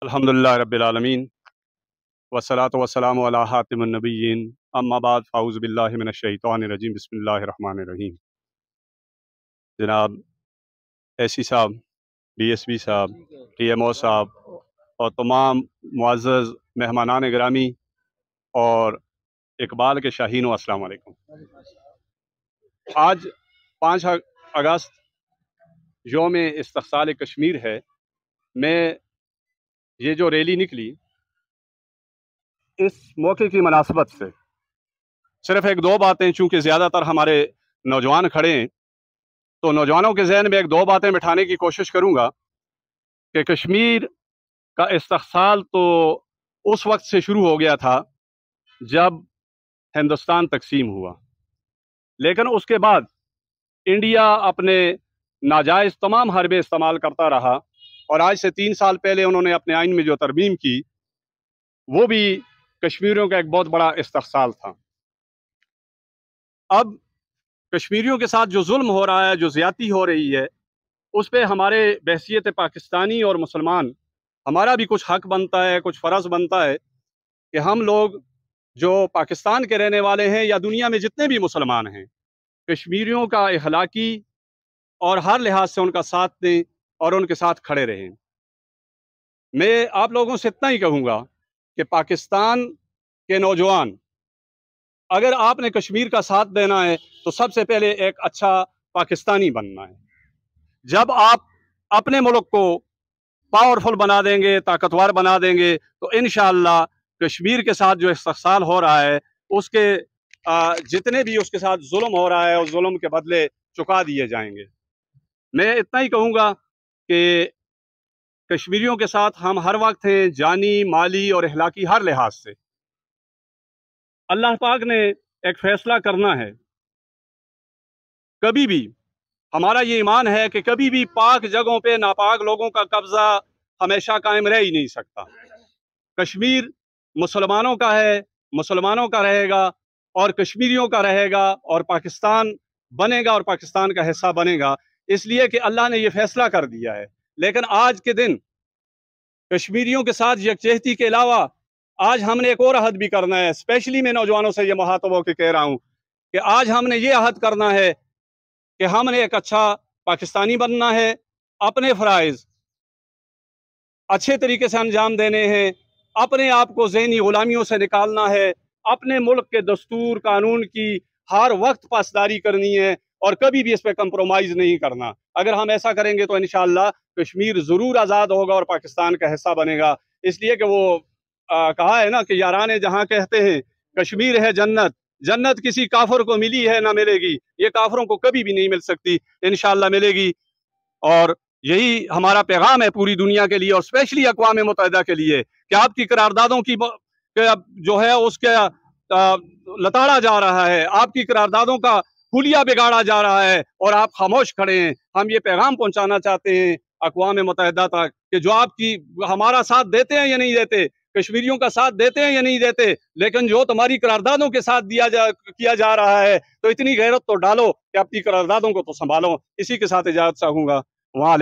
अल्हम्दुलिल्लाह रब्बिल आलमीन वस्सलातु वस्सलामु अला हातिमिन नबिय्यीन अम्मा बाद फ़ाऊज़ु बिल्लाहि मिनश शैतानिर रजीम बिस्मिल्लाहिर रहमानिर रहीम। जनाब एसी साहब, डीएसपी साहब, टीएमओ साहब और तमाम मुअज़्ज़ज़ मेहमानान गिरामी और इकबाल के शाहीनों, अस्सलाम वालेकुम। आज 5 अगस्त यौम इस्तिक़साल कश्मीर है। मैं ये जो रैली निकली इस मौके की मुनासबत से सिर्फ एक दो बातें, चूँकि ज़्यादातर हमारे नौजवान खड़े हैं तो नौजवानों के जहन में एक दो बातें बिठाने की कोशिश करूँगा कि कश्मीर का इस्तिक़साल तो उस वक्त से शुरू हो गया था जब हिंदुस्तान तकसीम हुआ, लेकिन उसके बाद इंडिया अपने नाजायज़ तमाम हरबे इस्तेमाल करता रहा और आज से 3 साल पहले उन्होंने अपने आइन में जो तरमीम की वो भी कश्मीरियों का एक बहुत बड़ा इस्तिक़साल था। अब कश्मीरियों के साथ जो जुल्म हो रहा है, जो ज़्यादती हो रही है, उस पे हमारे बहसियत पाकिस्तानी और मुसलमान हमारा भी कुछ हक बनता है, कुछ फ़र्ज़ बनता है कि हम लोग जो पाकिस्तान के रहने वाले हैं या दुनिया में जितने भी मुसलमान हैं, कश्मीरियों का इखलाकी और हर लिहाज से उनका साथ दें और उनके साथ खड़े रहें। मैं आप लोगों से इतना ही कहूँगा कि पाकिस्तान के नौजवान, अगर आपने कश्मीर का साथ देना है तो सबसे पहले एक अच्छा पाकिस्तानी बनना है। जब आप अपने मुल्क को पावरफुल बना देंगे, ताकतवर बना देंगे, तो इंशाअल्लाह कश्मीर के साथ जो इस्तिक़साल हो रहा है उसके जितने भी उसके साथ जुल्म हो रहा है उस जुल्म के बदले चुका दिए जाएंगे। मैं इतना ही कहूँगा कि कश्मीरियों के साथ हम हर वक्त हैं, जानी, माली और इखलाकी हर लिहाज से। अल्लाह पाक ने एक फ़ैसला करना है, कभी भी हमारा ये ईमान है कि कभी भी पाक जगहों पे नापाक लोगों का कब्ज़ा हमेशा कायम रह ही नहीं सकता। कश्मीर मुसलमानों का है, मुसलमानों का रहेगा और कश्मीरियों का रहेगा और पाकिस्तान बनेगा और पाकिस्तान का हिस्सा बनेगा, इसलिए कि अल्लाह ने ये फ़ैसला कर दिया है। लेकिन आज के दिन कश्मीरियों के साथ यकजहती के अलावा आज हमने एक और अहद भी करना है। स्पेशली मैं नौजवानों से ये मुखातब होकर कह रहा हूँ कि आज हमने ये अहद करना है कि हमने एक अच्छा पाकिस्तानी बनना है, अपने फ़राइज़ अच्छे तरीके से अंजाम देने हैं, अपने आप को ज़हनी ग़ुलामियों से निकालना है, अपने मुल्क के दस्तूर कानून की हर वक्त पासदारी करनी है और कभी भी इस पर कंप्रोमाइज़ नहीं करना। अगर हम ऐसा करेंगे तो इंशाअल्लाह कश्मीर ज़रूर आज़ाद होगा और पाकिस्तान का हिस्सा बनेगा। इसलिए कि वो कहा है ना कि याराने जहाँ कहते हैं कश्मीर है जन्नत, जन्नत किसी काफिर को मिली है ना मिलेगी, ये काफिरों को कभी भी नहीं मिल सकती, इंशाअल्लाह मिलेगी। और यही हमारा पैगाम है पूरी दुनिया के लिए और स्पेशली अक़वाम मुत्तहिदा के लिए कि आपकी करारदादों की जो है उसके लताड़ा जा रहा है, आपकी करारदादों का हुलिया बिगाड़ा जा रहा है और आप खामोश खड़े हैं। हम ये पैगाम पहुंचाना चाहते हैं अक़वाम मुत्तहिदा तक कि जो आपकी हमारा साथ देते हैं या नहीं देते, कश्मीरियों का साथ देते हैं या नहीं देते, लेकिन जो तुम्हारी करारदादों के साथ किया जा रहा है तो इतनी गैरत तो डालो कि अपनी करारदादों को तो संभालो। इसी के साथ इजाज़त चाहूँगा। वहाँ